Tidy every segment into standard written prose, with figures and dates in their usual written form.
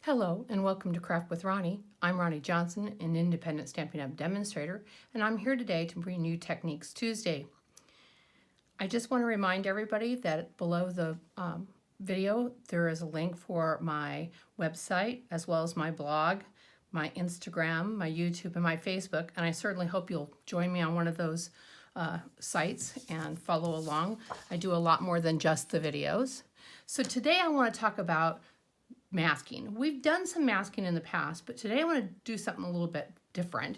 Hello and welcome to Craft with Ronnie. I'm Ronnie Johnson, an independent Stampin' Up! Demonstrator, and I'm here today to bring you Techniques Tuesday. I just want to remind everybody that below the video there is a link for my website as well as my blog, my Instagram, my YouTube, and my Facebook, and I certainly hope you'll join me on one of those sites and follow along. I do a lot more than just the videos. So today I want to talk about masking. We've done some masking in the past, but today I want to do something a little bit different.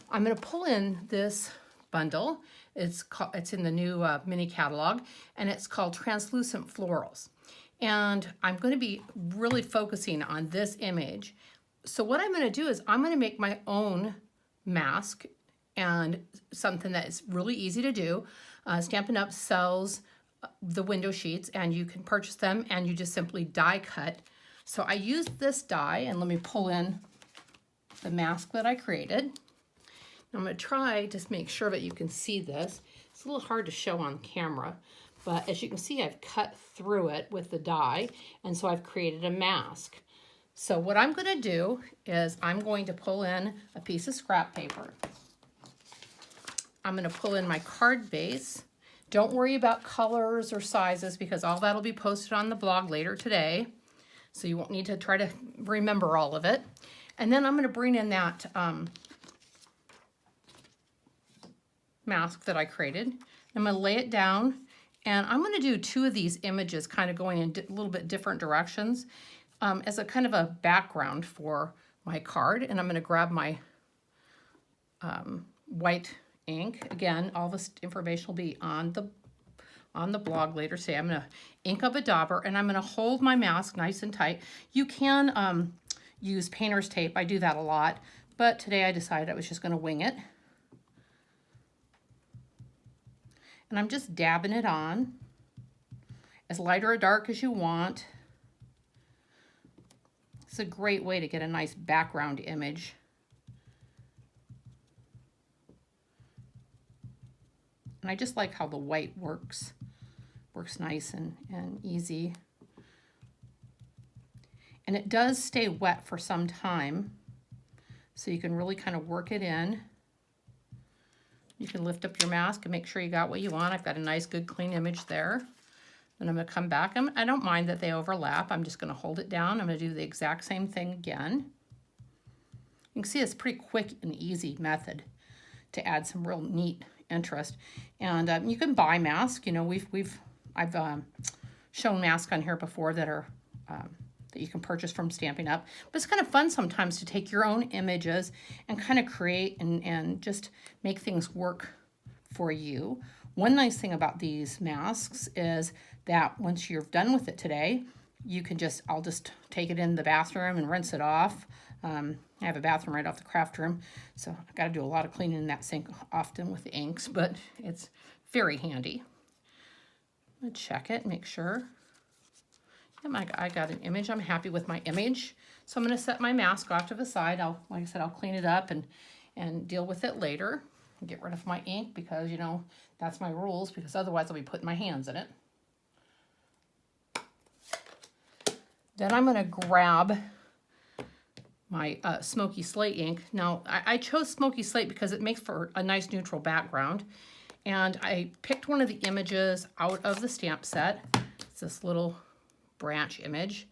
I'm going to pull in this bundle. It's in the new mini catalog, and it's called Translucent Florals. And I'm going to be really focusing on this image. So what I'm going to do is I'm going to make my own mask, and something that is really easy to do. Stampin' Up! Sells the window sheets, and you can purchase them, and you just simply die cut. So I used this die, and let me pull in the mask that I created. I'm going to try to make sure that you can see this. It's a little hard to show on camera, but as you can see, I've cut through it with the die, and so I've created a mask. So what I'm going to do is I'm going to pull in a piece of scrap paper. I'm going to pull in my card base. Don't worry about colors or sizes because all that will be posted on the blog later today. So you won't need to try to remember all of it. And then I'm going to bring in that mask that I created. I'm going to lay it down, and I'm going to do two of these images kind of going in a little bit different directions as a kind of a background for my card. And I'm going to grab my white ink. Again, all this information will be on the blog later today. I'm going to ink up a dauber, and I'm going to hold my mask nice and tight. You can use painter's tape. I do that a lot, but today I decided I was just going to wing it. And I'm just dabbing it on as light or dark as you want. It's a great way to get a nice background image. And I just like how the white works nice and easy. And it does stay wet for some time, so you can really kind of work it in. You can lift up your mask and make sure you got what you want. I've got a nice, good, clean image there. Then I'm going to come back. I don't mind that they overlap. I'm just going to hold it down. I'm going to do the exact same thing again. You can see it's a pretty quick and easy method to add some real neat interest. And you can buy masks. You know, I've shown masks on here before that are that you can purchase from Stampin' Up. But it's kind of fun sometimes to take your own images and kind of create and just make things work for you. One nice thing about these masks is that once you're done with it today, you can I'll just take it in the bathroom and rinse it off. I have a bathroom right off the craft room, so I've got to do a lot of cleaning in that sink often with the inks, but it's very handy. I'm going to check it, make sure. Yep, I got an image. I'm happy with my image. So I'm going to set my mask off to the side. Like I said, I'll clean it up and deal with it later. Get rid of my ink because, you know, that's my rules, because otherwise I'll be putting my hands in it. Then I'm going to grab my Smoky Slate ink. Now, I chose Smoky Slate because it makes for a nice neutral background. And I picked one of the images out of the stamp set. It's this little branch image.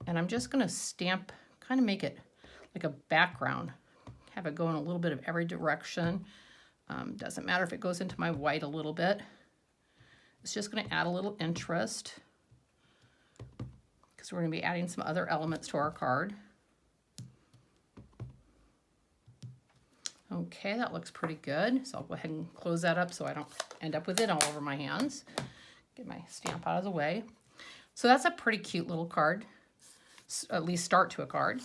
And I'm just going to stamp, kind of make it like a background. Have it go in a little bit of every direction. Doesn't matter if it goes into my white a little bit. It's just going to add a little interest, because we're going to be adding some other elements to our card. Okay, that looks pretty good. So I'll go ahead and close that up so I don't end up with it all over my hands. Get my stamp out of the way. So that's a pretty cute little card, at least start to a card.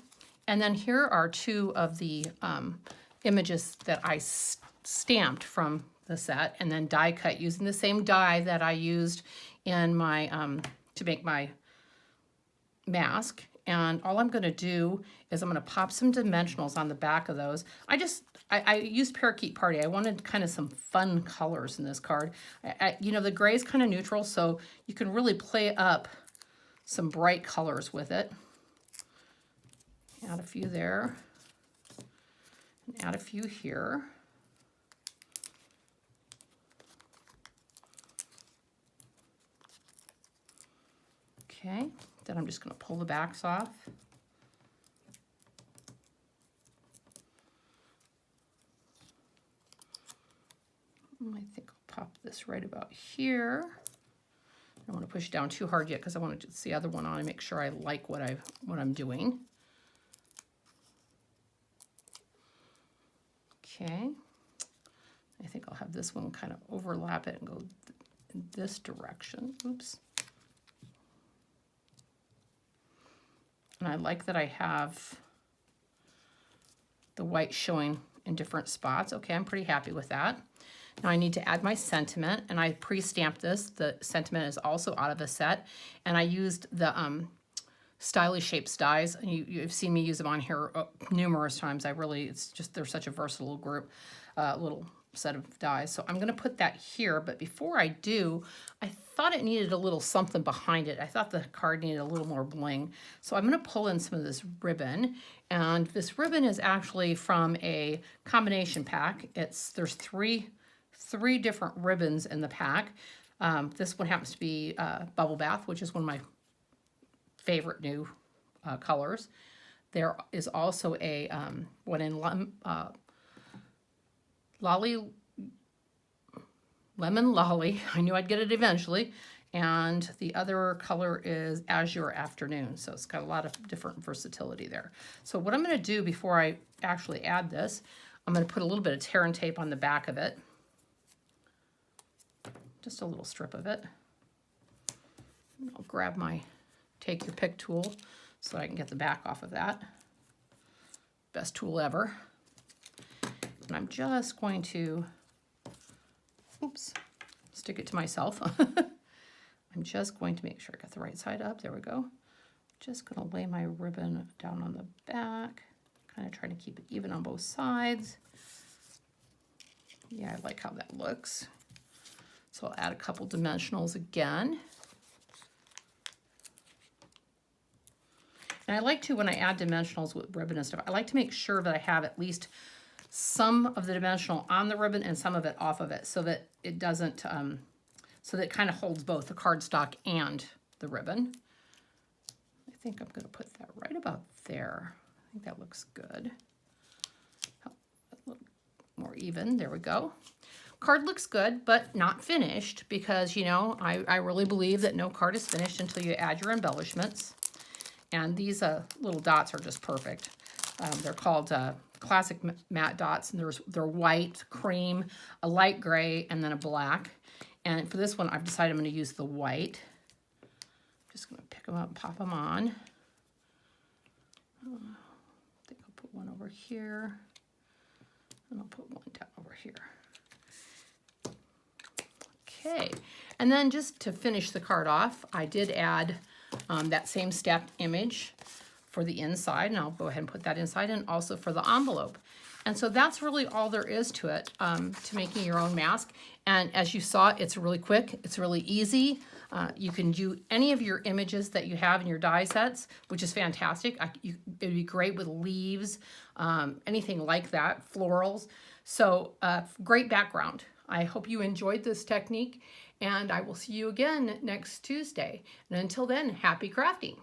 And then here are two of the images that I stamped from the set and then die cut using the same die that I used in my to make my mask. And all I'm going to do is I'm going to pop some dimensionals on the back of those. I used Parakeet Party. I wanted kind of some fun colors in this card. You know, the gray is kind of neutral, so you can really play up some bright colors with it. Add a few there, and add a few here. Okay, then I'm just going to pull the backs off. I think I'll pop this right about here. I don't want to push down too hard yet because I want to get the other one on and make sure I like what I'm doing. Okay, I think I'll have this one kind of overlap it and go in this direction. Oops. And I like that I have the white showing in different spots. Okay, I'm pretty happy with that. Now I need to add my sentiment, and I pre-stamped this. The sentiment is also out of a set, and I used the Stylish Shapes dies, and you've seen me use them on here numerous times. It's just, they're such a versatile group, little set of dies. So I'm going to put that here, but before I do, I thought it needed a little something behind it. I thought the card needed a little more bling. So I'm going to pull in some of this ribbon, and this ribbon is actually from a combination pack. There's three different ribbons in the pack. This one happens to be Bubble Bath, which is one of my favorite new colors. There is also a one in Lemon Lolly. I knew I'd get it eventually. And the other color is Azure Afternoon. So it's got a lot of different versatility there. So what I'm going to do before I actually add this, I'm going to put a little bit of tear and tape on the back of it. Just a little strip of it. And I'll grab my take your pick tool so I can get the back off of that. Best tool ever. And I'm just going to, oops, stick it to myself. I'm just going to make sure I got the right side up. There we go. Just going to lay my ribbon down on the back, kind of trying to keep it even on both sides. Yeah, I like how that looks. So I'll add a couple dimensionals again. And I like to, when I add dimensionals with ribbon and stuff, I like to make sure that I have at least some of the dimensional on the ribbon and some of it off of it, so that it doesn't, so that it kind of holds both the cardstock and the ribbon. I think I'm going to put that right about there. I think that looks good. A little more even. There we go. Card looks good, but not finished, because, you know, I really believe that no card is finished until you add your embellishments. And these little dots are just perfect. They're called classic matte dots, and they're white, cream, a light gray, and then a black. And for this one, I've decided I'm going to use the white. I'm just going to pick them up and pop them on. I think I'll put one over here, and I'll put one down over here. Okay, and then just to finish the card off, I did add that same stamped image for the inside, and I'll go ahead and put that inside, and also for the envelope. And so that's really all there is to it, to making your own mask. And as you saw, it's really quick, it's really easy. You can do any of your images that you have in your die sets, which is fantastic. It'd be great with leaves, anything like that, florals. So great background. I hope you enjoyed this technique, and I will see you again next Tuesday. And until then, happy crafting.